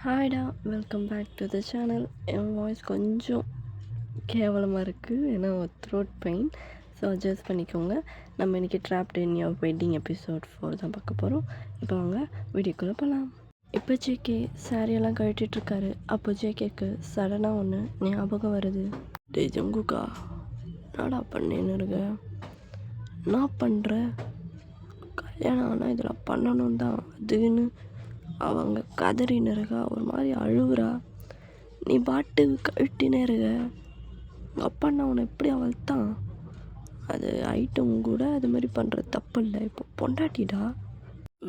ஹாய்டா, welcome back to the channel. என் voice கொஞ்சம் கேவலமாக இருக்குது, ஏன்னா த்ரோட் பெயின். ஸோ அட்ஜஸ்ட் பண்ணிக்கோங்க. நம்ம இன்றைக்கி dropped in your wedding episode 4 தான் பார்க்க போகிறோம். இப்போ வாங்க வீடியோக்குள்ளே போகலாம். இப்போ ஜேகே சாரியெல்லாம் கழட்டிகிட்ருக்காரு. அப்போ ஜேகேக்கு சடனாக ஒன்று ஞாபகம் வருது. டே ஜங்குக்கா, என்னடா பண்ணேன்னு இருக்க? நான் பண்ணுறேன், கல்யாணம் ஆனால் இதில் பண்ணணும் தான் அதுன்னு அவங்க கதறின்னு இருக்கா, ஒரு மாதிரி அழுகுறா. நீ பாட்டு கழட்டினே இருக்க. உங்கள் அப்பா நான் உன்னை எப்படி வளர்த்தான்? அது ஐட்டம் கூட அது மாதிரி பண்ணுற தப்பு இல்லை. இப்போ பொண்டாட்டிடா,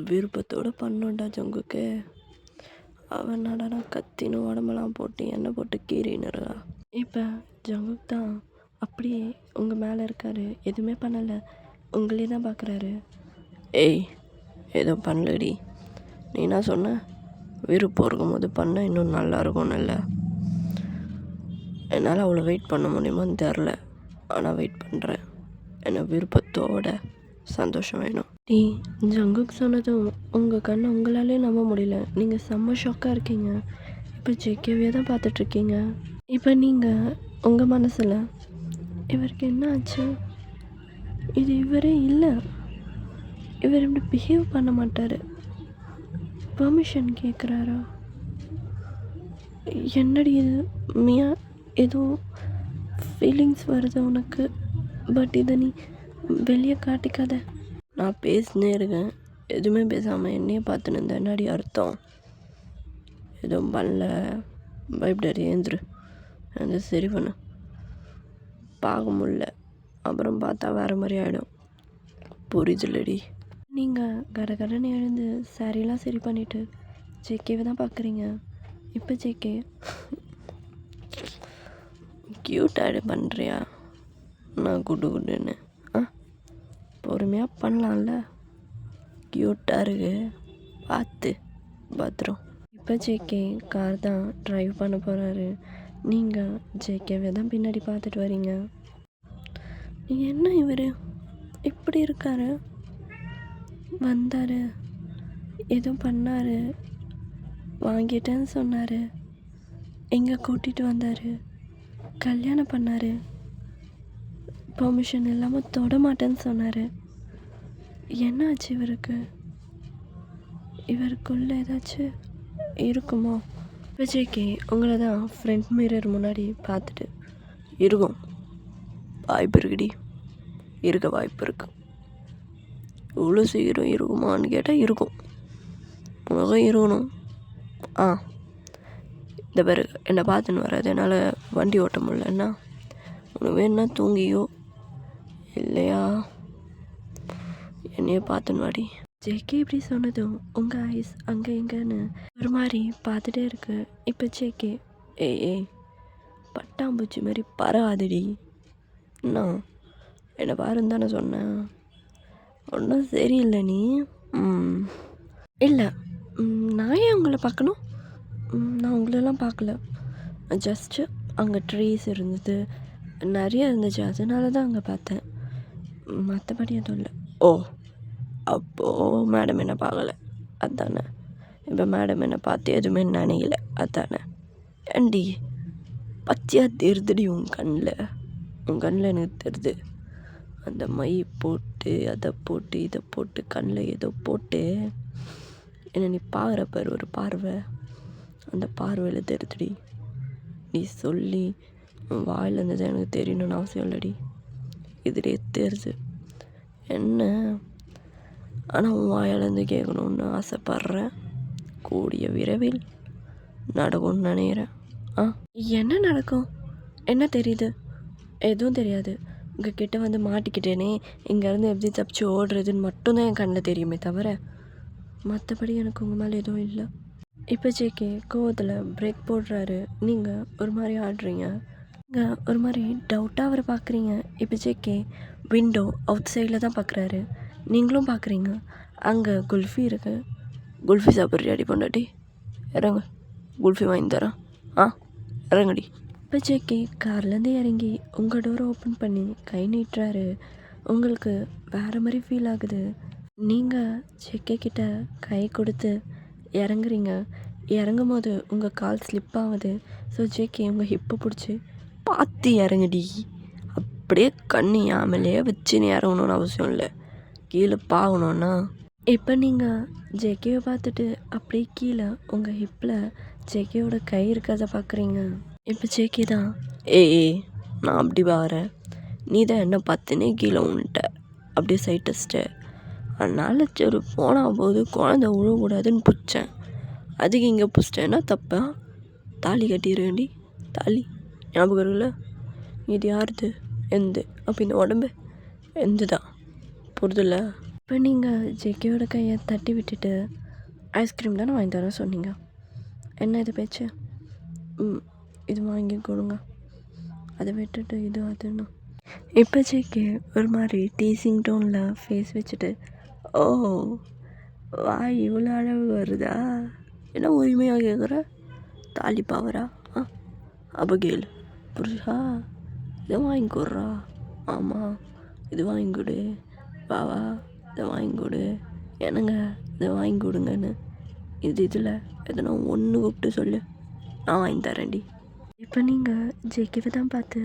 விருப்பத்தோடு பண்ணோண்டா ஜங்குக்கு. அவன் நடனா கத்தின்னு உடம்பெல்லாம் போட்டு எண்ணெய் போட்டு கீறின்னு இருக்கா. இப்போ ஜங்குக் தான் அப்படியே உங்கள் மேலே இருக்காரு, எதுவுமே பண்ணலை, உங்களே தான் பார்க்குறாரு. ஏய், எதுவும் பண்ணலடி. நீ என்ன சொன்ன? விருப்பம் இருக்கும்போது பண்ண இன்னும் நல்லா இருக்கும்னு இல்லை. என்னால் அவ்வளோ வெயிட் பண்ண முடியுமான்னு தெரில, ஆனால் வெயிட் பண்ணுறேன். என்னை விருப்பத்தோட சந்தோஷம் வேணும். நீ ஜங்குக் சொன்னதும் உங்கள் கண்ணை உங்களாலே நம்ப முடியல. நீங்கள் செம்ம ஷாக்காக இருக்கீங்க. இப்போ ஜேகேவே தான் பார்த்துட்ருக்கீங்க. இப்போ நீங்கள் உங்கள் மனசில் இவருக்கு என்ன ஆச்சு, இது இவரே இல்லை, இவர் இப்படி பிஹேவ் பண்ண மாட்டார், பெர்மிஷன் கேட்குறாரா? என்னடி இது மியா, ஏதோ ஃபீலிங்ஸ் வருது உனக்கு, பட் இதை நீ வெளியே காட்டிக்காத. நான் பேசினே இருக்கேன், எதுவுமே பேசாமல் என்னையே பார்த்துன்னு இருந்தேன். என்னடி அர்த்தம்? எதுவும் பண்ணல, பயப்படாது, ஏந்துரு, அந்த சரி பண்ணு. பார்க்க முடில, அப்புறம் பார்த்தா வேறு மாதிரி ஆகிடும். புரியுதுல்லடி? நீங்கள் கடகடன்னு எழுந்து சாரியெல்லாம் சரி பண்ணிவிட்டு ஜேகேவை தான் பார்க்குறீங்க. இப்போ ஜேகே க்யூட் ஆடு பண்ணுறியா? நான் குட்டுன்னு பொறுமையாக பண்ணலாம்ல, க்யூட்டாக இருக்கு, பார்த்து பத்திரம். இப்போ ஜேகே கார் தான் ட்ரைவ் பண்ண போகிறாரு. நீங்கள் ஜேகேவை தான் பின்னாடி பார்த்துட்டு வரீங்க. என்ன இவர் இப்படி இருக்காரு? வந்தார், எதுவும் பண்ணார், வாங்கிட்டேன்னு சொன்னார், எங்கே கூட்டிகிட்டு வந்தார், கல்யாணம் பண்ணார், பெர்மிஷன் இல்லாமல் தொட மாட்டேன்னு சொன்னார். என்ன ஆச்சு இவருக்கு? இவருக்குள்ளே ஏதாச்சும் இருக்குமோ? விஜய்க்கு உங்களை தான் ஃப்ரண்ட் மிரர் முன்னாடி பார்த்துட்டு இருக்கும். வாய்ப்பு இருக்குடி, இருக்க வாய்ப்பு இருக்குது. இவ்வளோ சீக்கிரம் இருக்குமான்னு கேட்டால் இருக்கும், உனக்கும் இருக்கணும். இந்த பிறகு என்னை பார்த்துன்னு வராது, என்னால் வண்டி ஓட்ட முடியலன்னா உனக்கு வேணுன்னா தூங்கியோ இல்லையா என்னையே பார்த்துன்னு வாடி. ஜேகே இப்படி சொன்னதும் உங்கள் ஐஸ் அங்கே எங்கன்னு ஒரு மாதிரி பார்த்துட்டே இருக்கு. இப்போ ஜேகே, ஏய் பட்டாம்பூச்சி மாதிரி பரவாதடி, என்ன என்னை பாருன்னு தானே சொன்னேன், ஒன்றும் சரியில்லை நீ. இல்லை, நான் ஏன் உங்களை பார்க்கணும்? நான் உங்களெல்லாம் பார்க்கல, ஜஸ்ட்டு அங்கே ட்ரீஸ் இருந்தது, நிறைய இருந்துச்சு, அதனால தான் அங்கே பார்த்தேன், மற்றபடி எதுவும் இல்லை. ஓ, அப்போது மேடம் என்ன பார்க்கல அதானே? இப்போ மேடம் என்னை பார்த்து எதுவுமே நினைக்கல அதானே? ஏண்டி பச்சையாக தெரியுதுடி உன் கண்ணில் எனக்கு தெரியுது. அந்த மை போட்டு அதை போட்டு இதை போட்டு கண்ணில் ஏதோ போட்டு என்னை நீ பார்க்குறப்ப ஒரு பார்வை, அந்த பார்வையில் தெரியுதுடி. நீ சொல்லி வாயில் இருந்தது எனக்கு தெரியணும்னு அவசியம் இல்லைடி, இதிலே தெரியுது என்ன. ஆனால் உன் வாயிலேருந்து கேட்கணுன்னு ஆசைப்பட்றேன், கூடிய விரைவில் நடக்கும்னு நினைக்கிறேன். என்ன நடக்கும்? என்ன தெரியுது? எதுவும் தெரியாது. உங்கள் கிட்டே வந்து மாட்டிக்கிட்டேனே, இங்கேருந்து எப்படி தப்பிச்சு ஓடுறதுன்னு மட்டும்தான் என் கண்ணில் தெரியுமே தவிர மற்றபடி எனக்கு உங்கள் மேலே எதுவும் இல்லை. இப்போ ஜேகே கோவத்தில் பிரேக் போடுறாரு. நீங்கள் ஒரு மாதிரி ஆடுறீங்க, நீங்கள் ஒரு மாதிரி டவுட்டாக அவரை பார்க்குறீங்க. இப்போ ஜேகே விண்டோ அவுட் சைடில் தான் பார்க்குறாரு, நீங்களும் பார்க்குறீங்க. அங்கே குல்ஃபி இருக்குது. குல்ஃபி சாப்பிட்றியாடி பொண்டாட்டி? இறங்க, குல்ஃபி வாங்கி தரேன், இறங்கடி. இப்போ ஜேகே கார்லேருந்து இறங்கி உங்கள் டோரை ஓப்பன் பண்ணி கை நீட்டுறாரு. உங்களுக்கு வேறு மாதிரி ஃபீல் ஆகுது. நீங்கள் ஜேகே கிட்ட கை கொடுத்து இறங்குறீங்க. இறங்கும்போது உங்கள் கால் ஸ்லிப் ஆகுது. ஸோ ஜேகே உங்கள் ஹிப்பை பிடிச்சி பார்த்து இறங்குடி. அப்படியே கண்ணு யாமலையே வச்சுன்னு இறங்கணுன்னு அவசியம் இல்லை. கீழே பார்க்கணுன்னா இப்போ நீங்கள் ஜேகேவை பார்த்துட்டு அப்படியே கீழே உங்கள் ஹிப்பில் ஜேகேவோட கை இருக்கிறத பார்க்குறீங்க. இப்போ ஜேகே தான் ஏய் நான் அப்படி வரேன், நீ தான் என்ன பார்த்துனே கீழே உன்ட்ட அப்படியே சைட் அடிச்சிட்ட, அதனால சரி போனால் போது குழந்தை விழக்கூடாதுன்னு பிடிச்சேன். அதுக்கு இங்கே பிடிச்சிட்டேன்னா தப்பா? தாலி கட்டிடுவேண்டி. தாலி ஞாபகம் இருக்குல்ல? இது யாருது? எந்த? அப்போ இந்த உடம்பு எந்த தான் புரிதுல்ல? இப்போ நீங்கள் ஜேகேவோட கையை தட்டி விட்டுட்டு ஐஸ்கிரீம் தானே வாங்கி தரேன் சொன்னீங்க, என்ன இது பேச்சு? இது வாங்கி கொடுங்க, அதை விட்டுட்டு இது அதுன்னு. இப்போ ஜேகே ஒரு மாதிரி டீசிங் டோனில் ஃபேஸ் வச்சுட்டு ஓ வாய் இவ்வளோ அளவு வருதா, என்ன உரிமையாக கேட்குற? தாலி பாவரா? அபகேல் புருஷா இதை வாங்கி கொடுறா. ஆமாம் இது வாங்கி கொடு, பாவா இதை வாங்கி கொடு, என்னங்க இதை வாங்கி கொடுங்கன்னு இதில் எதனா ஒன்று கூப்பிட்டு சொல்லு, நான் வாங்கி தரேன்டி. இப்போ நீங்கள் ஜேகேவை தான் பார்த்து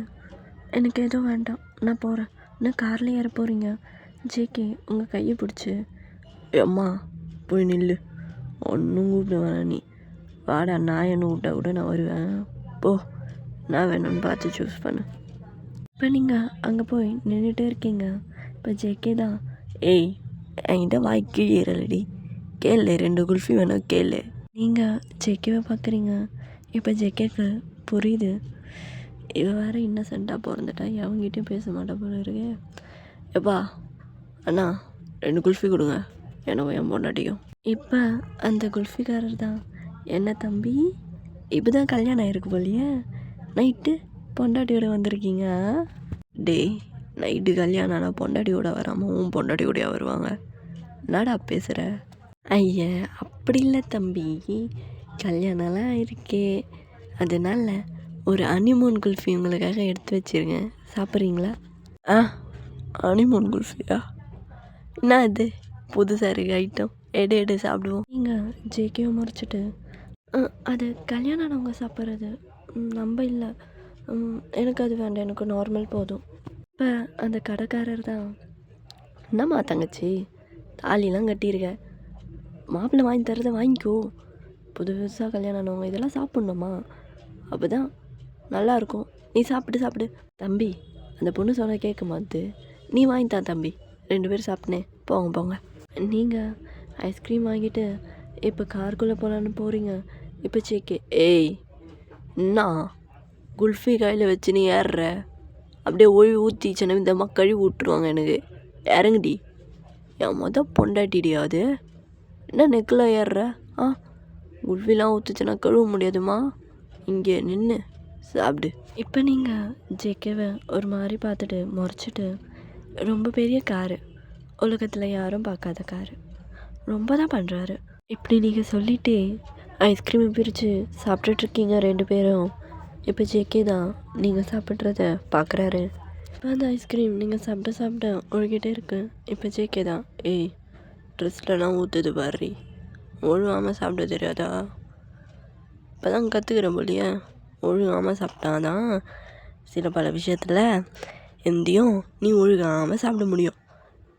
எனக்கு எதுவும் வேண்டாம் நான் போகிறேன், நான் காரில் ஏற போகிறீங்க. ஜேகே உங்கள் கையை பிடிச்சி அம்மா போய் நில்லு, ஒன்றும் கூப்பிட வேணாம், நீ வாடா, நான் என்ன கூப்பிட்டா கூட நான் வருவேன், போ நான் வேணும்னு பார்த்து சூஸ் பண்ணு. இப்போ நீங்கள் அங்கே போய் நின்றுட்டே இருக்கீங்க. இப்போ ஜேகே தான் ஏய் என்கிட்ட வாய் கீழேறலடி, கேளு 2 குல்ஃபி வேணும் கேளு. நீங்கள் ஜேகேவை பார்க்குறீங்க. இப்போ ஜேகேக்கு புரியுது, இவ வேறு இன்னசென்ட்டாக பிறந்துட்டா, எவங்கிட்டையும் பேச மாட்டா போல இருக்கு. எப்பா அண்ணா 2 குல்ஃபி கொடுங்க எனக்கு என் பொண்டாட்டியும். இப்போ அந்த குல்ஃபிக்காரர் தான் என்ன தம்பி இப்போ தான் கல்யாணம் ஆகிருக்கு போலியே, நைட்டு பொண்டாட்டியோட வந்திருக்கீங்க. டேய் நைட்டு கல்யாணம் ஆனால் பொண்டாட்டியோட வராமல் உன் பொண்டாட்டியோடையா வருவாங்க, என்னடா பேசுகிற? ஐயா அப்படி இல்லை தம்பி, கல்யாணம்லாம் இருக்கே, அதனால் ஒரு ஹனிமூன் குல்ஃபி உங்களுக்காக எடுத்து வச்சுருங்க, சாப்பிட்றீங்களா? ஹனிமூன் குல்ஃபியா? என்ன இது புதுசாக இருக்குது ஐட்டம், எடு சாப்பிடுவோம். நீங்கள் ஜேகேவை முறைச்சிட்டு அது கல்யாணம் ஆனவங்க சாப்பிட்றது, நம்ம இல்லை, எனக்கு அது வேண்டாம், எனக்கு நார்மல் போதும். இப்போ அந்த கடைக்காரர் தான் என்னம்மா தங்கச்சி தாலிலாம் கட்டியிருக்க, மாப்பிள்ளை வாங்கி தரதை வாங்கிக்கோ, புதுசாக கல்யாணம் ஆனவங்க இதெல்லாம் சாப்பிட்ணுமா, அப்போ தான் நல்லாயிருக்கும், நீ சாப்பிடு. தம்பி அந்த பொண்ணு சொன்ன கேட்க மாட்டு, நீ வாங்கித்தான் தம்பி, 2 பேரும் சாப்பிட்னே போங்க. நீங்கள் ஐஸ்கிரீம் வாங்கிட்டு இப்போ காருக்குள்ளே போகலான்னு போகிறீங்க. இப்போ ஜேகே ஏய் என்ன குல்ஃபி கையில் வச்சு நீ ஏறுற, அப்படியே ஊற்றிச்சேன்னு இந்த அம்மா கழுவி விட்டுருவாங்க எனக்கு, இறங்குடி, என் பொண்டாட்டிடியாது, என்ன நெக்கில் ஏறுற? குல்ஃபிலாம் ஊற்றுச்சுன்னா கழுவ முடியாதுமா, இங்கே நின்று சாப்பிடு. இப்போ நீங்கள் ஜேகேவை ஒரு மாதிரி பார்த்துட்டு முறைச்சிட்டு, ரொம்ப பெரிய காரு, உலகத்தில் யாரும் பார்க்காத காரு, ரொம்ப தான் பண்ணுறாரு. இப்படி நீங்கள் சொல்லிவிட்டு ஐஸ்கிரீமை பிரித்து சாப்பிட்டுட்ருக்கீங்க 2 பேரும். இப்போ ஜேகே தான் நீங்கள் சாப்பிட்றத பார்க்குறாரு. இப்போ அந்த ஐஸ்கிரீம் நீங்கள் சாப்பிட ஒழுகிட்டே இருக்கு. இப்போ ஜேகே தான் ஏய் ட்ரெஸ்லலாம் ஊற்றுது பாரு, ஒழுகாமல் சாப்பிட தெரியாதா? இப்போ தான் கற்றுக்கிறேன் போலியே, ஒழுகாமல் சாப்பிட்டாதான் சில பல விஷயத்தில் எந்தையும் நீ ஒழுகாமல் சாப்பிட முடியும்.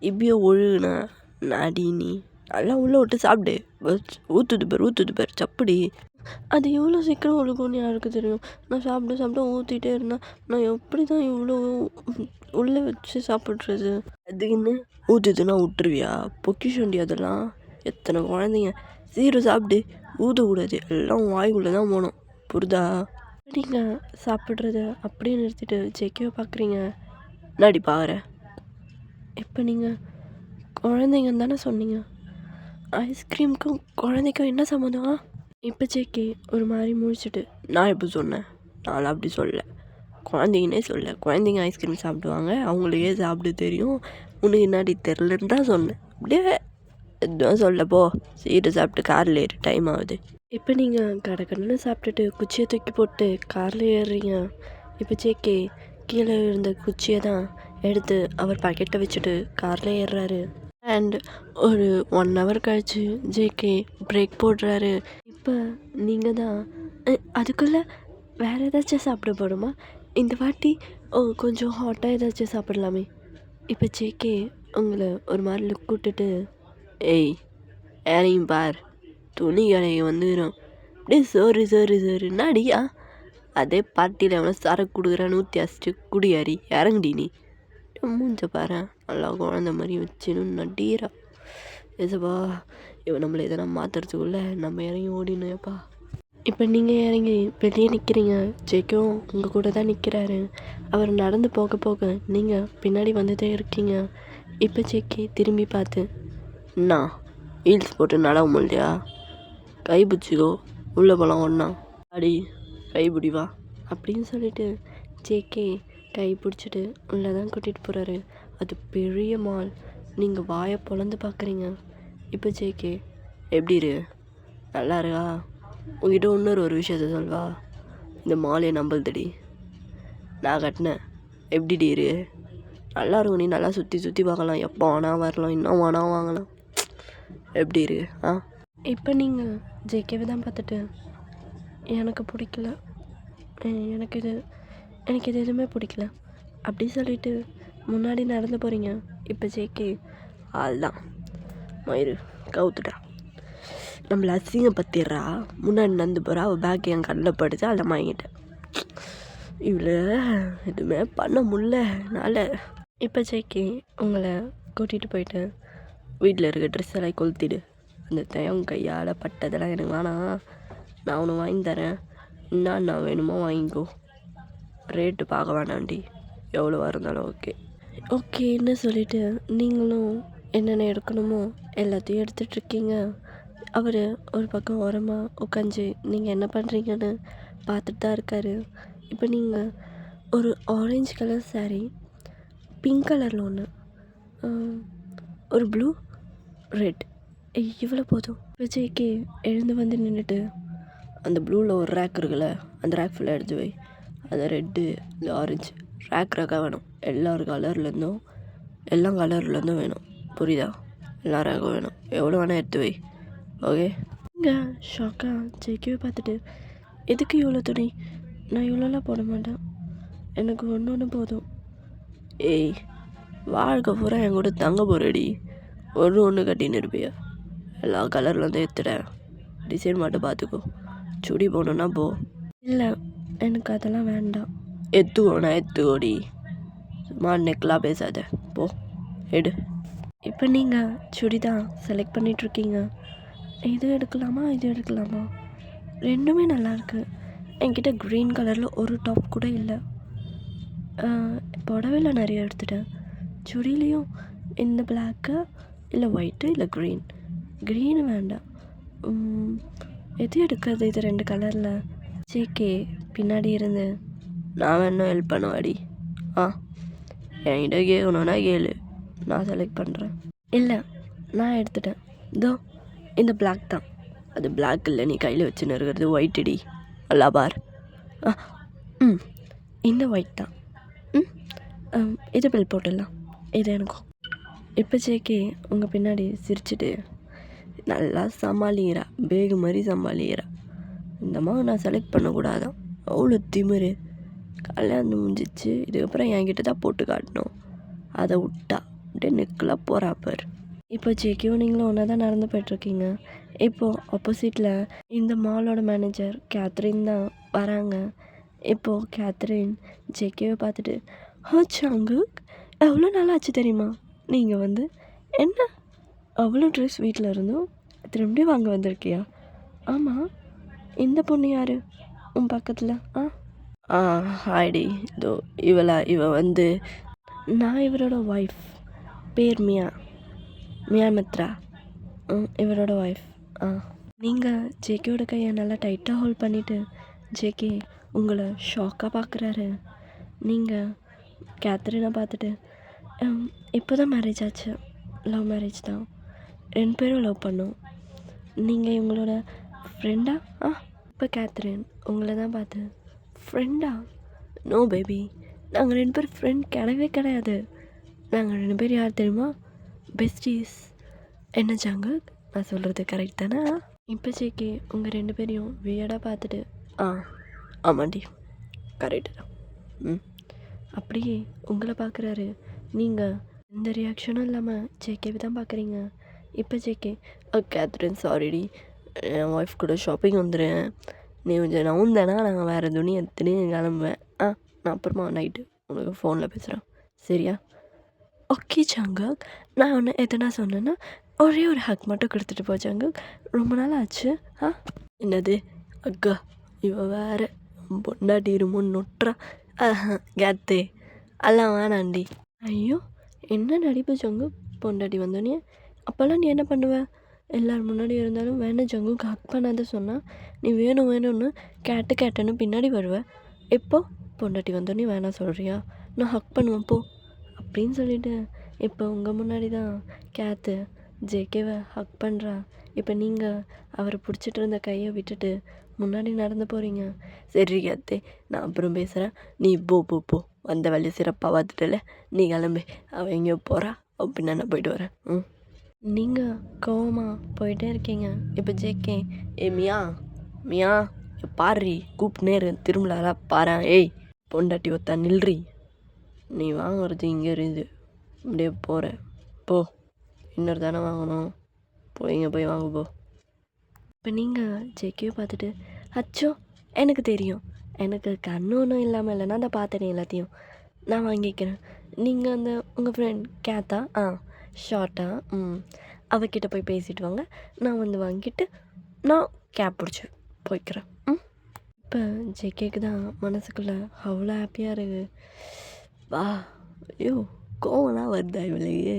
இப்படியோ ஒழுகுனா நாடி நீ நல்லா உள்ளே விட்டு சாப்பிடு, ஊற்றுது பாரு சப்புடி. அது எவ்வளோ சீக்கிரம் ஒழுகும்னு யாருக்கு தெரியும்? நான் சாப்பிட ஊற்றிட்டே இருந்தேன், நான் எப்படி தான் இவ்வளோ உள்ளே வச்சு சாப்பிட்றது? அதுக்குன்னு ஊற்றுதுன்னா விட்டுருவியா? பொக்கிஷண்டி அதெல்லாம், எத்தனை குழந்தைங்க சீரம் சாப்பிடு, ஊற்றக்கூடாது, எல்லாம் வாய்க்குள்ளே தான் போகணும், புரிதா? நீங்கள் சாப்பிட்றத அப்படியே நிறுத்திட்டு ஜேகேவை பார்க்குறீங்க. நாடி பாரு, இப்போ நீங்கள் குழந்தைங்கன்னு தானே சொன்னீங்க, ஐஸ்கிரீமுக்கும் குழந்தைக்கும் என்ன சம்மந்தம்? இப்போ ஜேகே ஒரு மாதிரி முடிச்சுட்டு நான் எப்படி சொன்னேன், நான் அப்படி சொல்ல, குழந்தைங்கன்னே சொல்ல, குழந்தைங்க ஐஸ்கிரீம் சாப்பிடுவாங்க, அவங்களுக்கே சாப்பிட தெரியும், உனக்கு என்னாடி தெரிலன்னு தான் சொன்னேன், அப்படியே எதுவும் சொல்லப்போ சீட்டை சாப்பிட்டு காரில் ஏறி டைம் ஆகுது. இப்போ நீங்கள் கடற்கடன்னு சாப்பிட்டுட்டு குச்சியை தூக்கி போட்டு காரில் ஏறுறீங்க. இப்போ ஜேகே கீழே இருந்த குச்சியை தான் எடுத்து அவர் பாக்கெட்டை வச்சுட்டு காரில் ஏறுறாரு. அண்ட் ஒரு 1 hour கழிச்சு ஜேகே பிரேக் போடுறாரு. இப்போ நீங்கள் தான் அதுக்குள்ளே வேறு ஏதாச்சும் சாப்பிட போகணுமா? இந்த வாட்டி கொஞ்சம் ஹாட்டாக ஏதாச்சும் சாப்பிடலாமே. இப்போ ஜேகே உங்களை ஒரு மாதிரி லுக் விட்டுட்டு, ஏய் யாரையும் பார், துணி கடையை வந்துடும், அப்படியே சோறு நாடியா அதே பார்ட்டியில் எவனோ சரக்கு கொடுக்குறான்னு ஊற்றி அசிச்சு குடியாரி இறங்குடி நீ. மூஞ்ச பாரு, நல்லா குழந்த மாதிரி வச்சுன்னு நட்டீரா. ஏசப்பா, இவன் நம்மளை எதனா மாற்றுறதுக்குள்ளே நம்ம இறங்கி ஓடினேப்பா. இப்போ நீங்கள் இறங்கி வெளியே நிற்கிறீங்க. ஜேக்கும் உங்கள் கூட தான் நிற்கிறாரு. அவர் நடந்து போக போக நீங்கள் பின்னாடி வந்துட்டே இருக்கீங்க. இப்போ ஜேக்கே திரும்பி பார்த்து, என்ன ஹீல்ஸ் போட்டு நடவு முடியா, கை பிடிச்சிக்கோ, உள்ளே போகலாம் ஒன்றா, அடி கை பிடிவா அப்படின்னு சொல்லிட்டு ஜேகே கை பிடிச்சிட்டு உள்ளே தான் கூட்டிகிட்டு போகிறாரு. அது பெரிய மால். நீங்கள் வாயை பொழந்து பார்க்குறீங்க. இப்போ ஜேகே, எப்படி இரு, நல்லா இருக்கா? உங்ககிட்ட இன்னொரு விஷயத்த சொல்வா, இந்த மாலையை நம்பல்தடி, நான் கட்டினேன், எப்படி இரு, நல்லா இருக்கும், நீ நல்லா சுற்றி பார்க்கலாம், எப்போ வேணால் வரலாம், இன்னும் வேணால் வாங்கலாம், எப்படி இரு இப்போ நீங்கள் ஜேகேவை தான் பார்த்துட்டு, எனக்கு பிடிக்கல, எனக்கு இது எதுவுமே பிடிக்கல அப்படி சொல்லிட்டு முன்னாடி நடந்து போகிறீங்க. இப்போ ஜேகே, ஆள்தான் மயிறு கவுத்துட்டா, நம்மளை அசிங்கப்படுத்திடுறா, முன்னாடி நடந்து போகிறா, அவள் பேக் என் கண்ணில் படுத்து அதை வாங்கிட்டேன், இவ்வளோ எதுவுமே பண்ண முடியலனால. இப்போ ஜேகே உங்களை கூட்டிகிட்டு போயிட்டு வீட்டில் இருக்க ட்ரெஸ் எல்லாம் கொளுத்திடு, அந்த தேவன் கையால் பட்டதெல்லாம் எனக்கு வேணாம், நான் ஒன்று வாங்கி தரேன், என்ன வேணுமோ வாங்கிக்கோ, ரேட்டு பார்க்க வேணாண்டி, எவ்வளோ இருந்தாலும் ஓகேன்னு சொல்லிவிட்டு நீங்களும் என்னென்ன எடுக்கணுமோ எல்லாத்தையும் எடுத்துகிட்ருக்கீங்க. அவர் ஒரு பக்கம் ஓரமாக உட்காந்து நீங்கள் என்ன பண்ணுறீங்கன்னு பார்த்துட்டு தான் இருக்கார். இப்போ நீங்கள் ஒரு ஆரஞ்சு கலர் சாரீ, பிங்க் கலரில் ஒன்று, ஒரு ப்ளூ, ரெட், இவ்வளோ போதும். விஜய்க்கு எழுந்து வந்து நின்றுட்டு, அந்த ப்ளூவில் ஒரு ரேக் இருக்குல்ல, அந்த ரேக் ஃபுல்லாக எடுத்து வை, அந்த ரெட்டு இந்த ஆரஞ்சு ரேக்காக வேணும், எல்லா கலர்லேருந்தும் வேணும், புரியுதா? எல்லா ரேக்கும் வேணும், எவ்வளோ வேணால் எடுத்து வை, ஓகே? இங்கே ஷாக்காக ஜேகேவை பார்த்துட்டு, எதுக்கு இவ்வளோ துணி, நான் இவ்வளோலாம் போட மாட்டேன், எனக்கு ஒன்று போதும். ஏய், வாழ்க்கை பூரா என் கூட தங்க போகிறடி, ஒன்று கட்டின்னு இருப்பியா, எல்லா கலர்லேருந்து எடுத்துட்டேன், டிசைன் மட்டும் பார்த்துக்கோ, சுடி போகணுன்னா போ. இல்லை, எனக்கு அதெல்லாம் வேண்டாம். எடுத்துக்கோடி, சும்மா நெக்கெலாம் பேசாத, போ எடு. இப்போ நீங்கள் சுடி தான் செலக்ட் பண்ணிகிட்ருக்கீங்க. இது எடுக்கலாமா, ரெண்டுமே நல்லாயிருக்கு. என்கிட்ட க்ரீன் கலரில் ஒரு டாப் கூட இல்லை, புடவையில் நிறைய எடுத்துட்டேன், சுடிலையும் இந்த பிளாக்கு இல்லை ஒயிட்டு இல்லை க்ரீனு வேண்டாம், எது எடுக்கிறது இது 2 கலரில்? ஜேகே பின்னாடி இருந்து, நான் வேணும் ஹெல்ப் பண்ணுவாடி, என்கிட்ட கேட்கணுன்னா கேளு, நான் செலக்ட் பண்ணுறேன். இல்லை, நான் எடுத்துட்டேன், இதோ இந்த பிளாக் தான். அது பிளாக் இல்லை, நீ கையில் வச்சுன்னு இருக்கிறது ஒயிட்டுடி, நல்லா பார். இந்த ஒயிட் தான். இது பில் போட்டுடலாம், இது எனக்கும். இப்போ ஜேகே உங்கள் பின்னாடி சிரிச்சுட்டு நல்லா சமாளிக்கிறா, பேகு மாதிரி சமாளிக்கிறா. இந்த மாதிரி நான் செலக்ட் பண்ணக்கூடாதான், அவ்வளோ திமிரு, கல்யாணம் முடிஞ்சிச்சு, இதுக்கப்புறம் என்கிட்ட தான் போட்டு காட்டணும், அதை விட்டா அப்படியே நெக்கெலாம் போகிறா பார். இப்போ ஜேகேவும் நீங்களும் ஒன்றா தான் நடந்து போய்ட்ருக்கீங்க. இப்போது ஆப்போசிட்டில் இந்த மாலோட மேனேஜர் கேத்ரின் தான் வராங்க. இப்போது கேத்ரின் ஜேகேவை பார்த்துட்டு, சாங்கு எவ்வளோ நாளாச்சு தெரியுமா, நீங்கள் வந்து என்ன அவ்வளோ ட்ரெஸ் வீட்டில் இருந்தும் திரும்பி வாங்க வந்திருக்கியா? ஆமாம், இந்த பொண்ணு யார் உன் பக்கத்தில்? ஹாய்டி, இதோ இவ வந்து நான் இவரோட ஒய்ஃப், பேர் மியா மித்ரா, இவரோட ஒய்ஃப். நீங்கள் ஜேகேயோட கையை நல்லா டைட்டாக ஹோல்ட் பண்ணிவிட்டு ஜேகே உங்களை ஷாக்காக பார்க்குறாரு. நீங்கள் கேத்ரினை பார்த்துட்டு, இப்போ தான் மேரேஜ் ஆச்சு, லவ் மேரேஜ் தான், 2 பேரும் லவ் பண்ணோம், நீங்கள் இவங்களோட ஃப்ரெண்டா? இப்போ கேத்ரின் உங்களை தான் பார்த்து, ஃப்ரெண்டா? நோ பேபி, நாங்கள் 2 பேர் ஃப்ரெண்ட் கிடையவே கிடையாது, நாங்கள் 2 பேர் யார் தெரியுமா, பெஸ்டீஸ் என்ன ஜங்குக், நான் சொல்கிறது கரெக்ட் தானே? இப்போ ஜேகே உங்கள் 2 பேரையும் வியர்டாக பார்த்துட்டு ஆமாண்டி கரெக்டு தான். அப்படியே உங்களை பார்க்குறாரு. நீங்கள் எந்த ரியாக்ஷனும் இல்லாமல் ஜேகேவை தான் பார்க்குறீங்க. இப்போ ஜேகே கேத்ரின் சாரிடி, என் ஒய்ஃப் கூட ஷாப்பிங் வந்துடுறேன், நீ கொஞ்சம் நவுந்தேன்னா நான் வேறு துணி எடுத்துன்னு கிளம்புவேன். நான் அப்புறமா நைட்டு உனக்கு ஃபோனில் பேசுகிறேன், சரியா? ஓகே ஜங்குக், நான் ஒன்று எதனா சொன்னேன்னா ஒரே ஒரு ஹக் மட்டும் கொடுத்துட்டு போ ஜங்குக், ரொம்ப நாள் ஆச்சு. என்னது அக்கா, இவ வேறு பொண்டாட்டி இருமோன்னு நொட்டுறா. கேத்தே எல்லாம் வேணாண்டி. ஐயோ என்ன நடிப்பு ஜங்குக், பொண்டாட்டி வந்தோடனே அப்போல்லாம் நீ என்ன பண்ணுவ? எல்லோரும் முன்னாடி இருந்தாலும் வேணும் ஜங்குக் ஹக் பண்ணாத சொன்னால் நீ வேணும் வேணும்னு கேட்டுன்னு பின்னாடி வருவேன். எப்போ பொண்டாட்டி வந்தோடனே வேணாம் சொல்கிறியா? நான் ஹக் பண்ணுவேன் போ அப்படின்னு சொல்லிட்டு இப்போ உங்கள் முன்னாடி தான் கேத்து ஜேகேவை ஹக் பண்ணுறா. இப்போ நீங்கள் அவரை பிடிச்சிட்டு இருந்த கையை விட்டுட்டு முன்னாடி நடந்து போகிறீங்க. சரி கேத்தே, நான் அப்புறம் பேசுகிறேன், நீ போ போ போ, வந்த வேலையை சிறப்பாக பார்த்துட்டல, நீ கிளம்பு, அவள் எங்கேயோ போகிறா, அப்படின்னு நான் போயிட்டு வரேன். நீங்கள் கோவமாக போயிட்டே இருக்கீங்க. இப்போ ஜேகே மியா மியா பாடுறி கூப்பிட்டுனேரு, திரும்பலாரா பாரு, ஏய் பொண்டாட்டி ஒத்தா நில்றி, நீ வாங்குறது இங்கே இருந்து அப்படியே போகிற போ, இன்னொரு தானே வாங்கணும், இங்கே போய் வாங்க போ. இப்போ நீங்கள் ஜேகேவை பார்த்துட்டு அச்சோ எனக்கு தெரியும், எனக்கு கண்ணு ஒன்றும் இல்லாமல் இல்லைன்னா அதை பார்த்துட்டேன் எல்லாத்தையும், நான் வாங்கிக்கிறேன். நீங்கள் அந்த உங்கள் ஃப்ரெண்ட் கேத்தா ஷார்ட்டா அவகிட்ட போய் பேசிட்டு வாங்க, நான் வந்து வாங்கிட்டு நான் கேப் பிடிச்சி போய்க்கிறேன். இப்போ ஜேகேக்கு தான் மனசுக்குள்ளே அவ்வளோ ஹாப்பியாக இருக்குது. வா ஐயோ கோவம்லாம் வருதா இவளுக்கு?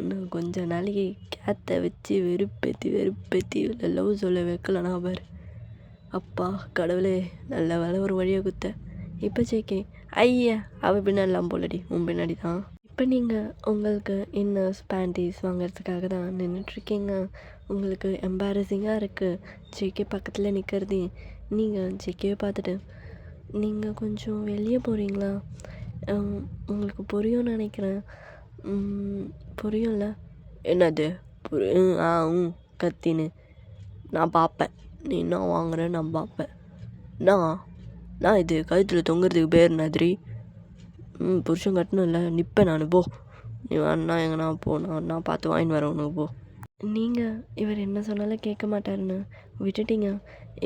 இன்னும் கொஞ்சம் நாளைக்கு கேத்தை வச்சு வெறுப்பேற்றி இவளை லவ் சொல்ல வைக்கலனா பாரு. அப்பா கடவுளே, நல்ல வேலை ஒரு வழியை குத்த. இப்போ ஜேகே ஐயா அவள் பின்னாடிலாம் போலடி, உன் பின்னாடி தான். இப்போ நீங்கள் உங்களுக்கு இன்னர்ஸ் பேண்டீஸ் வாங்கிறதுக்காக தான் நின்றுட்டுருக்கீங்க. உங்களுக்கு எம்பாரசிங்காக இருக்குது ஜேகே பக்கத்தில் நிற்கிறது. நீங்கள் ஜேகேவை பார்த்துட்டு நீங்கள் கொஞ்சம் வெளியே போகிறீங்களா? உங்களுக்கு புரியும்னு நினைக்கிறேன். புரியும்ல? என்னது கத்தின்னு நான் பார்ப்பேன், நீ என்ன வாங்குறேன்னு நான் பார்ப்பேன். நான் இது கழுத்தில் தொங்குறதுக்கு பேர் நதிரி. புருஷன் கட்டணும் இல்லை, நிற்பேன் நான். போ நீ வேணா எங்கன்னா போ, நான் பார்த்து வாங்கின்னு வரேன் உனக்கு போ. நீங்கள் இவர் என்ன சொன்னாலும் கேட்க மாட்டாருன்னு விட்டுட்டீங்க.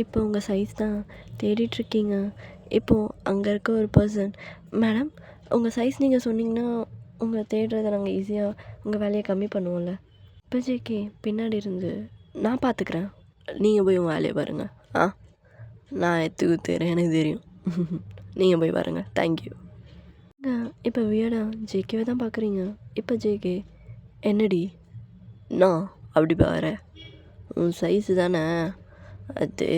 இப்போ உங்கள் சைஸ் தான் தேடிட்டுருக்கீங்க. இப்போது அங்கே இருக்க ஒரு பர்சன், மேடம் உங்கள் சைஸ் நீங்கள் சொன்னீங்கன்னா உங்கள் தேடுறதை நாங்கள் ஈஸியாக உங்கள் வேலையை கம்மி பண்ணுவோம்ல. இப்போ ஜேகே பின்னாடி இருந்து நான் பார்த்துக்குறேன், நீங்கள் போய் உங்கள் வேலையை பாருங்கள். நான் எத்துக்கு தெரியும், எனக்கு தெரியும், நீங்கள் போய் பாருங்கள், தேங்க்யூ. இப்போ வியடா ஜேகேவை தான் பார்க்குறீங்க. இப்போ ஜேகே என்னடி நான் அப்படி பாரு, உன் சைஸு தானே அது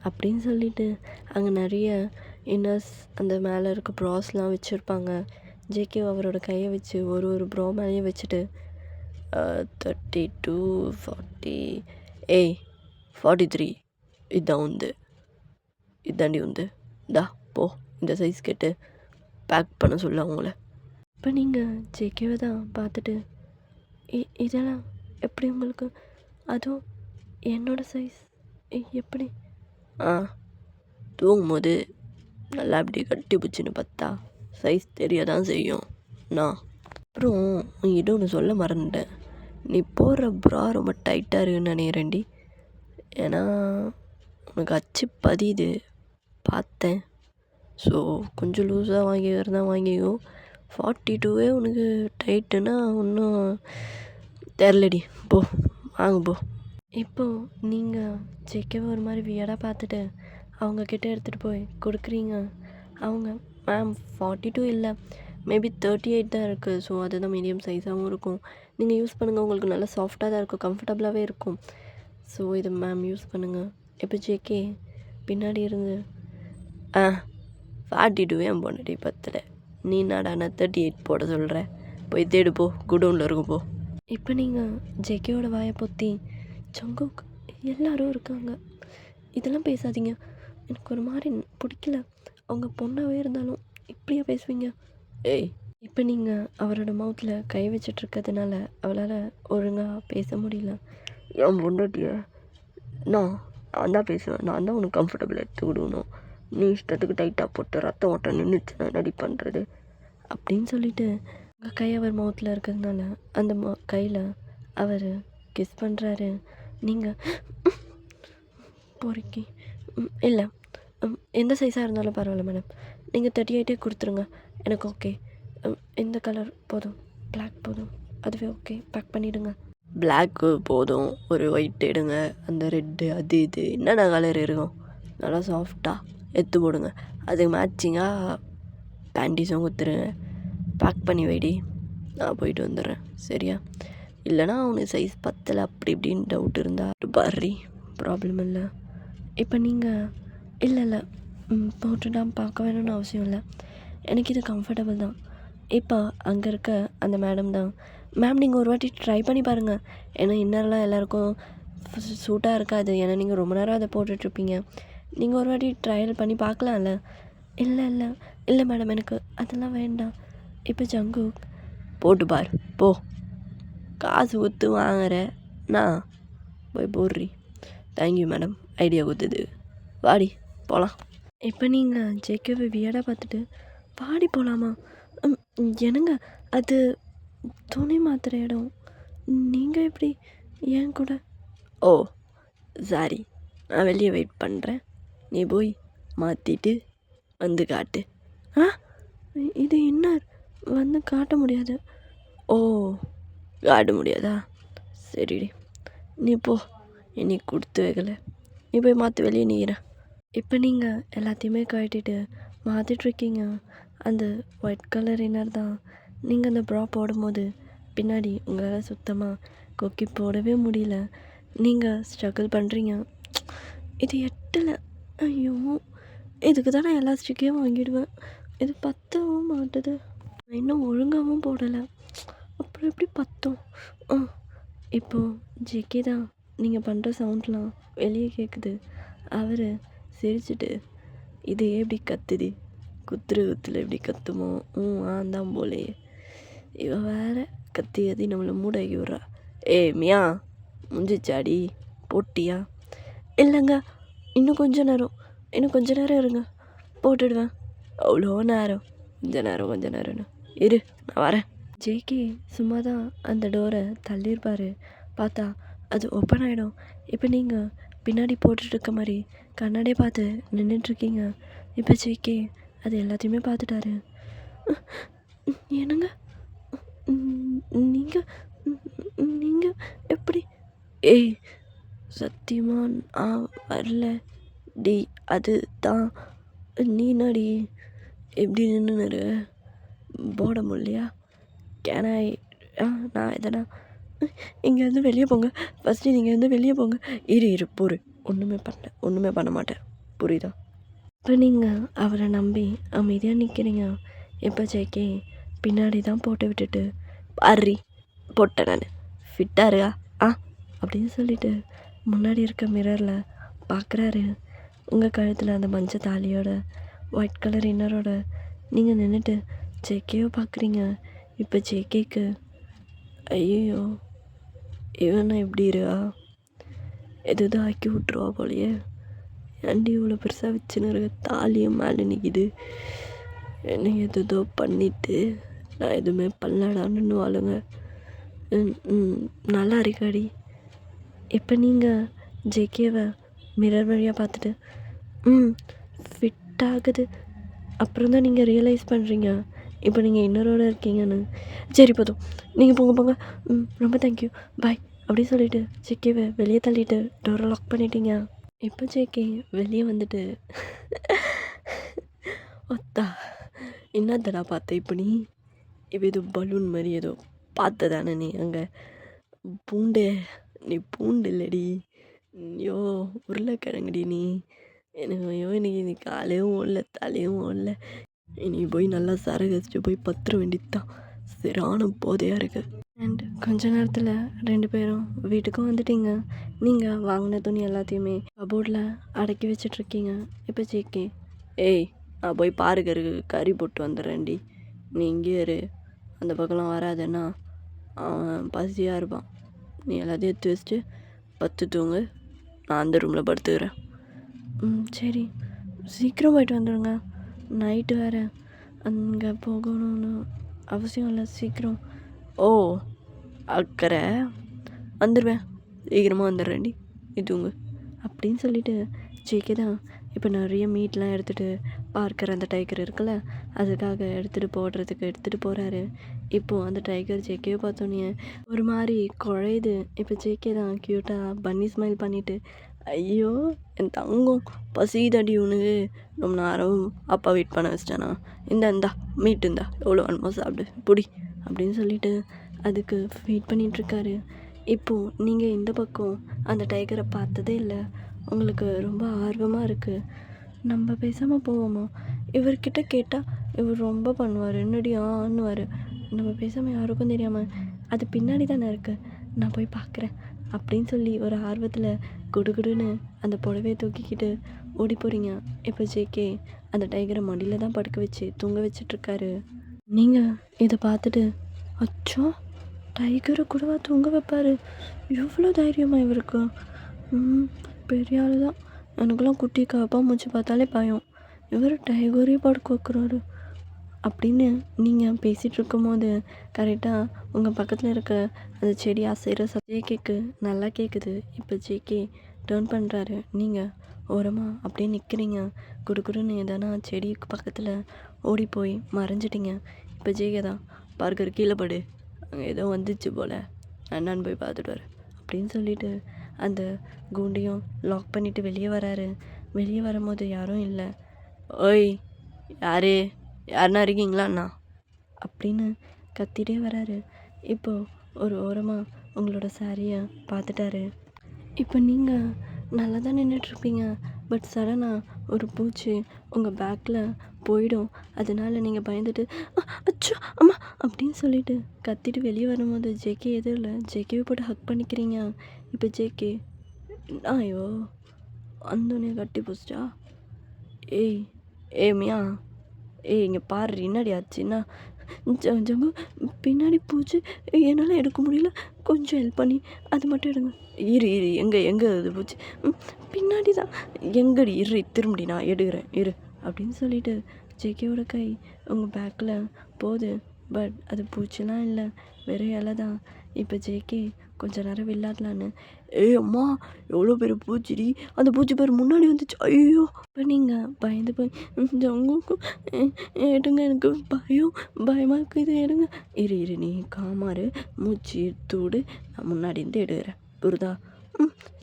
அப்படின்னு சொல்லிட்டு அங்கே நிறைய இன்னர்ஸ் அந்த மேலே இருக்க ப்ராஸ்லாம் வச்சுருப்பாங்க. ஜேகே அவரோட கையை வச்சு ஒரு ப்ரோ மேலேயே வச்சுட்டு 32 40 43 இதான் உந்து, இதாண்டி உந்து, இந்தா போ இந்த சைஸ் கேட்டு பேக் பண்ண சொல்ல அவங்கள. இப்போ நீங்கள் ஜேகேவை தான் பார்த்துட்டு இதெல்லாம் எப்படி உங்களுக்கு, அதுவும் என்னோடய சைஸ் எப்படி? தூங்கும்போது நல்லா இப்படி கட்டி பிடிச்சின்னு பார்த்தா சைஸ் தெரிய தான் செய்யும். அப்புறம் உங்ககிட்ட ஒன்று சொல்ல மறந்துட்டேன், நீ போடுற ப்ரா ரொம்ப டைட்டாக இருக்குன்னு நினைக்கிறேன்டி. ஏன்னா உனக்கு அச்சு பதியுது பார்த்தேன். ஸோ கொஞ்சம் லூஸாக வாங்கிக்கிறதா வாங்கிக்கோ. 42 உனக்கு டைட்டுன்னா ஒன்றும் தெரிலடி, போ வாங்க போ. இப்போது நீங்கள் ஜேகேவை ஒரு மாதிரி வியடாக பார்த்துட்டு அவங்கக்கிட்ட எடுத்துகிட்டு போய் கொடுக்குறீங்க. அவங்க மேம் 42 இல்லை, மேபி 38 தான் இருக்குது. ஸோ அதுதான் மீடியம் சைஸாகவும் இருக்கும், நீங்கள் யூஸ் பண்ணுங்கள், உங்களுக்கு நல்லா சாஃப்டாக தான் இருக்கும், கம்ஃபர்டபுளாகவே இருக்கும். ஸோ இது மேம் யூஸ் பண்ணுங்கள். இப்போ ஜேகே பின்னாடி இருந்து 42 ஏன் போனடி பத்தில், நீ நாடானா 38 போட சொல்கிற, போய் தேடு போ, குடோனில் இருக்கும் போ. இப்போ நீங்கள் ஜேகேவோட வாயை பொத்தி ஜங்குக் எல்லோரும் இருக்காங்க, இதெல்லாம் பேசாதீங்க, எனக்கு ஒரு மாதிரி பிடிக்கல, அவங்க பொண்ணாகவே இருந்தாலும் இப்படியா பேசுவீங்க? இப்போ நீங்கள் அவரோட மவுத்தில் கை வச்சிட்ருக்கிறதுனால அவளால் ஒழுங்காக பேச முடியல. என் பொண்டாட்டிய நான் தான் பேசுவேன், நான் தான் உனக்கு கம்ஃபர்டபுள் எடுத்து விடணும், நீ இஷ்டத்துக்கு டைட்டாக போட்டு ரத்தம் ஓட்டம் நின்றுச்சுன்னா ரெடி பண்ணுறது அப்படின்னு சொல்லிட்டு உங்கள் கை அவர் மவுத்தில் இருக்கிறதுனால அந்த கையில் அவர் கிஸ் பண்ணுறாரு. நீங்கள் பொறுக்கி இல்லை எந்த சைஸாக இருந்தாலும் பரவாயில்ல மேடம், நீங்கள் 38 கொடுத்துருங்க, எனக்கு ஓகே. எந்த கலர் போதும்? பிளாக் போதும், அதுவே ஓகே, பேக் பண்ணிவிடுங்க. பிளாக்கு போதும், ஒரு ஒயிட் எடுங்க, அந்த ரெட்டு அது இது என்னென்ன கலர் இருக்கும் நல்லா சாஃப்டாக எடுத்து போடுங்க, அதுக்கு மேட்சிங்காக பேண்டிஸும் கொடுத்துருங்க, பேக் பண்ணி வைடி, நான் போயிட்டு வந்துடுறேன் சரியா? இல்லைனா அவனுக்கு சைஸ் பத்தலை அப்படி இப்படின்னு டவுட் இருந்தால் பாரி, ப்ராப்ளம் இல்லை. இப்போ நீங்கள் இல்லை போட்டுட்டா பார்க்க வேணும்னு அவசியம் இல்லை, எனக்கு இது கம்ஃபர்டபுள் தான். இப்போ அங்கே இருக்க அந்த மேடம் தான், மேம் நீங்கள் ஒரு வாட்டி ட்ரை பண்ணி பாருங்கள், ஏன்னா இன்னரெலாம் எல்லாேருக்கும் சூட்டாக இருக்காது, ஏன்னா நீங்கள் ரொம்ப நேரம் அதை போட்டுட்ருப்பீங்க, நீங்கள் ஒரு வாட்டி ட்ரையல் பண்ணி பார்க்கலாம்ல. இல்லை மேடம் எனக்கு அதெல்லாம் வேண்டாம். இப்போ ஜங்கு போட்டு பார் போ, காசு கொடுத்து வாங்குற நான் போய் போடுறி. தேங்க்யூ மேடம் ஐடியா கொடுத்தது, வாடி போகலாம். இப்போ நீங்கள் ஜேகேவை வியடாக பார்த்துட்டு வாடி போகலாமா? என்னங்க அது துணி மாத்திர இடம், நீங்கள் எப்படி ஏன் கூட? ஓ சாரி, நான் வெளியே வெயிட் பண்ணுறேன், நீ போய் மாற்றிட்டு வந்து காட்டு. இது என்ன வந்து காட்ட முடியாது? ஓ காட்ட முடியாதா? சரிடி நீ போ, இன்னைக்கு கொடுத்து வைக்கல, நீ போய் மாற்ற வெளியே நீக்கிறேன். இப்போ நீங்கள் எல்லாத்தையுமே கட்டிட்டு மாற்றிட்ருக்கீங்க. அந்த ஒயிட் கலர் இன்னர் தான். நீங்கள் அந்த ப்ரா போடும்போது பின்னாடி உங்களால் சுத்தமாக கொக்கி போடவே முடியல, நீங்கள் ஸ்ட்ரகிள் பண்ணுறீங்க. இது எட்டலை, ஐயோ இதுக்கு தான் நான் எலாஸ்டிக்கே வாங்கிடுவேன், இது பத்தவும் மாட்டுது, இன்னும் ஒழுங்காகவும் போடலை, அப்புறம் எப்படி பத்தும்? இப்போது ஜேகே தான் நீங்கள் பண்ணுற சவுண்ட்லாம் வெளியே கேட்குது. அவர் சிரிச்சுட்டு இது எப்படி கத்துது, குத்துருவத்தில் எப்படி கத்துமோ ஆந்தான் போலே, இவ வேறு கத்தி கத்தி நம்மளை மூடாக்கி விட்றா. மியா முடிஞ்சிச்சாடி போட்டியா? இல்லைங்க இன்னும் கொஞ்ச நேரம் இருங்க, போட்டுடுவேன். அவ்வளோ நேரம்? கொஞ்ச நேரம்னு இரு, நான் வரேன். ஜேகே சும்மா தான் அந்த டோரை தள்ளியிருப்பார், பார்த்தா அது ஓப்பன் ஆகிடும். இப்போ நீங்கள் பின்னாடி போட்டுட்ருக்க மாதிரி கண்ணாடியை பார்த்து நின்றுட்டுருக்கீங்க. இப்போ ஜேகே அது எல்லாத்தையுமே பார்த்துட்டாரு. என்னங்க நீங்கள் எப்படி? சத்தியமாக வரல டி, அது தான் நீ நடி எப்படி நின்றுரு போட முடியலையா? கேனாய் நான் எதனா இங்கேருந்து வெளியே போங்க, ஃபஸ்ட்டு நீங்கள் வந்து வெளியே போங்க. இரு பொறு, ஒன்றுமே பண்ண மாட்டேன், புரியுதா? இப்போ நீங்கள் அவரை நம்பி அமைதியாக நிற்கிறீங்க. இப்போ ஜேகே பின்னாடி தான் போட்டு விட்டுட்டு பாரி போட்டேன் நான் ஃபிட்டாக இருக்கா அப்படின்னு சொல்லிட்டு முன்னாடி இருக்க மிரரில் பார்க்குறாரு. உங்கள் கழுத்தில் அந்த மஞ்சள் தாலியோட ஒயிட் கலர் இன்னரோட நீங்கள் நின்றுட்டு ஜேகேவை பார்க்குறீங்க. இப்போ ஜேகேக்கு ஐயோ இவனை எப்படி இருக்கா, எதுதான் ஆக்கி விட்ருவா போலையே, ஏன்டி இவ்வளோ பெருசாக வச்சுன்னு இருக்க, தாலியும் மேலே நிற்கிது, என்ன எதோ பண்ணிவிட்டு நான் எதுவுமே பண்ணலாடான்னு வாழுங்க. நல்லா இருக்காடி. இப்போ நீங்கள் ஜேகேவை மிரர் வழியாக பார்த்துட்டு ஃபிட் ஆகுது, அப்புறம் தான் நீங்கள் ரியலைஸ் பண்ணுறீங்க இப்போ நீங்கள் இன்னரோடு இருக்கீங்கன்னு. சரி போதும், நீங்கள் போங்க, ரொம்ப தேங்க்யூ, பாய் அப்படி சொல்லிவிட்டு ஜேகேவை வெளியே தள்ளிட்டு டோரை லாக் பண்ணிட்டீங்க. இப்போ ஜேகே வெளியே வந்துட்டு ஒத்தா என்னத்தடா பார்த்தேன் இப்போ நீ ஏதோ பலூன் மாதிரி ஏதோ பார்த்ததானே நீ அங்கே நீ பூண்டு இல்லடி, ஐயோ உருளைக்கிழங்குடி நீ, எனக்கு ஐயோ இன்னைக்கு காலையும் ஓடல தலையும் ஓடல, நீ போய் நல்லா சரகச்சிட்டு போய் பத்திர வேண்டியதுதான், சரியான போதையாக இருக்குது. அண்ட் கொஞ்ச நேரத்தில் 2 பேரும் வீட்டுக்கும் வந்துட்டீங்க. நீங்கள் வாங்கின துணி எல்லாத்தையுமே கபோர்டில் அடக்கி வச்சிட்ருக்கீங்க. இப்போ ஜேகே நான் போய் பாருக்கருக்கு கறி போட்டு வந்துடுறேன்டி, நீ இங்கேயே இரு, அந்த பக்கம்லாம் வராதேன்னா அவன் பசியாக இருப்பான். நீ எல்லாத்தையும் எடுத்து வச்சுட்டு பத்து தூங்கு, நான் அந்த ரூமில் படுத்துக்கிறேன். சரி, சீக்கிரம் போயிட்டு வந்துடுங்க, நைட்டு வேறு அங்கே போகணும்னு அவசியம் இல்லை, சீக்கிரம். ஓ அக்கறை, வந்துடுவேன், சீக்கிரமாக வந்துடுறேன்டி, நீ தூங்கு அப்படின்னு சொல்லிட்டு ஜேகே தான் இப்போ நிறைய மீட்லாம் எடுத்துகிட்டு பார்க்கர் அந்த டைகர் இருக்குல்ல அதுக்காக எடுத்துகிட்டு போகிறாரு. இப்போது அந்த டைகர் ஜேகேவை பார்த்தோன்னே ஒரு மாதிரி குழையுது. இப்போ ஜேகே தான் க்யூட்டாக பன்னி ஸ்மைல் பண்ணிவிட்டு, ஐயோ என் தங்கம் பசிதடி உனக்கு, ரொம்ப நேரம் அப்பா வெயிட் பண்ண வச்சிட்டானா, இந்தா மீட்டு இந்தா எவ்வளோ வேணுமோ சாப்பிடு புடி அப்படின்னு சொல்லிட்டு அதுக்கு வெயிட் பண்ணிகிட்ருக்காரு. இப்போது நீங்கள் இந்த பக்கம் அந்த டைகரை பார்த்ததே இல்லை, உங்களுக்கு ரொம்ப ஆர்வமாக இருக்குது. நம்ம பேசாமல் போவோமா? இவர்கிட்ட கேட்டால் இவர் ரொம்ப பண்ணுவார், என்னடி ஆன்னுவார். நம்ம பேசாமல் யாருக்கும் தெரியாமல், அது பின்னாடி தானே இருக்குது, நான் போய் பார்க்குறேன் அப்படின்னு சொல்லி ஒரு ஆர்வத்தில் குடுகுடுன்னு அந்த புடவையை தூக்கிக்கிட்டு ஓடி போகிறீங்க. இப்போ ஜேகே அந்த டைகரை மடியில் தான் படுக்க வச்சு தூங்க வச்சிட்ருக்காரு. நீங்கள் இதை பார்த்துட்டு, அச்சோ டைகரை கூடவா தூங்க வைப்பார், எவ்வளோ தைரியமா இவருக்கு, பெரிய ஆள் தான். எனக்குலாம் குட்டி காப்பா மூச்சு பார்த்தாலே பயம், இவர் டைகரே படுக்க வைக்கிறாரு அப்படின்னு நீங்கள் பேசிகிட்டு இருக்கும்போது கரெக்டாக உங்கள் பக்கத்தில் இருக்க அந்த செடி அசைகிற ஜேகேக்கு நல்லா கேட்குது. இப்போ ஜேகே டேர்ன் பண்ணுறாரு, நீங்கள் ஓரமாக அப்படியே நிற்கிறீங்க. குடுக்குடுன்னு எதனா செடிக்கு பக்கத்தில் ஓடி போய் மறைஞ்சிட்டிங்க. இப்போ ஜேகே தான், பார்க்கர் கீழே படு, அங்கே ஏதோ வந்துச்சு போல், அண்ணான்னு போய் பார்த்துட்டு வர அப்படின்னு சொல்லிட்டு அந்த கூண்டையும் லாக் பண்ணிவிட்டு வெளியே வராரு. வெளியே வரும்போது யாரும் இல்லை. ஓய் யாருன்னா இருக்கீங்களாண்ணா அப்படின்னு கத்திட்டே வராரு. இப்போது ஒரு ஓரமாக உங்களோட சாரியை பார்த்துட்டாரு. இப்போ நீங்கள் நல்லா தான் நின்றுட்டுருப்பீங்க, பட் சடனாக ஒரு பூச்சி உங்கள் பேக்கில் போயிடும். அதனால் நீங்கள் பயந்துட்டு அச்சோ அம்மா அப்படின்னு சொல்லிட்டு கத்திட்டு வெளியே வரும்போது ஜேகே எதுவும் இல்லை, ஜேகேவை போட்டு ஹக் பண்ணிக்கிறீங்க. இப்போ ஜேகே, ஐயோ அந்தோனே கட்டி போச்சா, ஏய் மியா, இங்கே பாரு என்னடி ஆச்சுன்னா, ஜம்பு பின்னாடி பூச்சி என்னால் எடுக்க முடியல, கொஞ்சம் ஹெல்ப் பண்ணி அது மட்டும் எடுங்க. இரு எங்கே அது பூச்சி, பின்னாடி தான், எங்கடி திரும்படி நான் எடுக்கிறேன் இரு அப்படின்னு சொல்லிட்டு ஜேகேவோட கை உங்கள் பேக்கில் போகுது. பட் அது பூச்சிலாம் இல்லை, வெறும் இலை தான். இப்போ ஜேகே கொஞ்ச நேரம் விளையாடலான்னு, அம்மா எவ்வளோ பெரிய பூச்சிடி, அந்த பூச்சி பேர் முன்னாடி வந்துச்சு, ஐயோ. இப்போ நீங்கள் பயந்து போய் ஜங்குக்கும் எடுங்க, எனக்கு பயமாக இருக்குது எடுங்க. இரு நீ காமாறு, மூச்சு தூடு, நான் முன்னாடி இருந்து எடுக்கிறேன் புரிதா,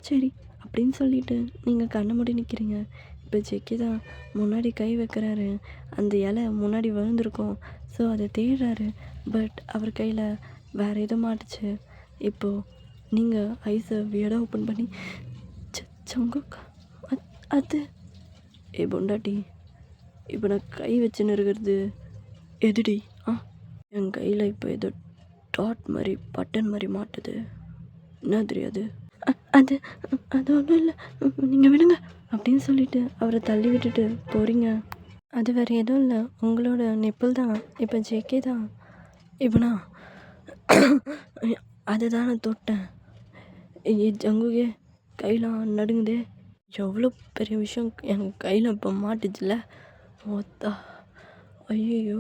சரி அப்படின்னு சொல்லிட்டு நீங்கள் கண்ணை மூடி நிற்கிறீங்க. இப்போ ஜேகே தான் முன்னாடி கை வைக்கிறாரு. அந்த இலை முன்னாடி விழுந்திருக்கும், ஸோ அதை தேடுறாரு. பட் அவர் கையில் வேறு எதுவும் மாட்டுச்சு. இப்போது நீங்கள் ஐஸை வியடாக ஓப்பன் பண்ணி சங்கு அது பொண்டாட்டி, இப்போ நான் கை வச்சுன்னு இருக்கிறது எதுடி, என் கையில் இப்போ ஏதோ டாட் மாதிரி பட்டன் மாதிரி மாட்டுது, என்ன தெரியாது, அது ஒன்றும் இல்லை, நீங்கள் விடுங்க அப்படின்னு சொல்லிட்டு அவரை தள்ளி விட்டுட்டு போகிறீங்க. அது வேறு எதுவும் இல்லை, உங்களோட நிப்பிள் தான். இப்போ ஜேகே தான், இப்போ நான் அதை தான் நான் தொட்டேன், ஜங்குகே கையெலாம் நடுங்குதே, எவ்வளோ பெரிய விஷயம் என் கையில் இப்போ மாட்டுச்சுல, மொத்தா ஐயோ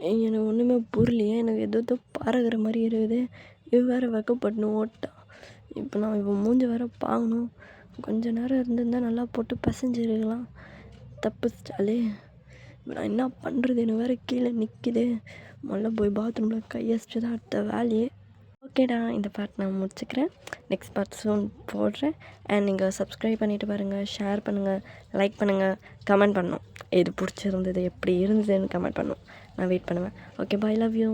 எனக்கு ஒன்றுமே புரியலையே, எனக்கு ஏதோ பறகுற மாதிரி இருக்குது, இது வேறு வெக்கப்பட்டுன்னு ஓட்டான். இப்போ நான் மூஞ்சி வேறு பார்க்கணும், கொஞ்ச நேரம் இருந்திருந்தால் நல்லா போட்டு பசைஞ்சிருக்கலாம், தப்பிச்சிட்டாலே. இப்போ நான் என்ன பண்ணுறது, எனக்கு வேறு கீழே நிற்கிது, முதல்ல போய் பாத்ரூமில் கையடிச்சு தான் அடுத்த வேலையே. ஓகேடா, இந்த பார்ட் நான் முடிச்சுக்கிறேன், நெக்ஸ்ட் பார்ட் சூன் போடுறேன். அண்ட் நீங்கள் சப்ஸ்கிரைப் பண்ணிவிட்டு பாருங்கள், ஷேர் பண்ணுங்கள், லைக் பண்ணுங்கள், கமெண்ட் பண்ணணும், எது பிடிச்சிருந்தது எப்படி இருந்ததுன்னு கமெண்ட் பண்ணணும், நான் வெயிட் பண்ணுவேன். Okay, bye, love you.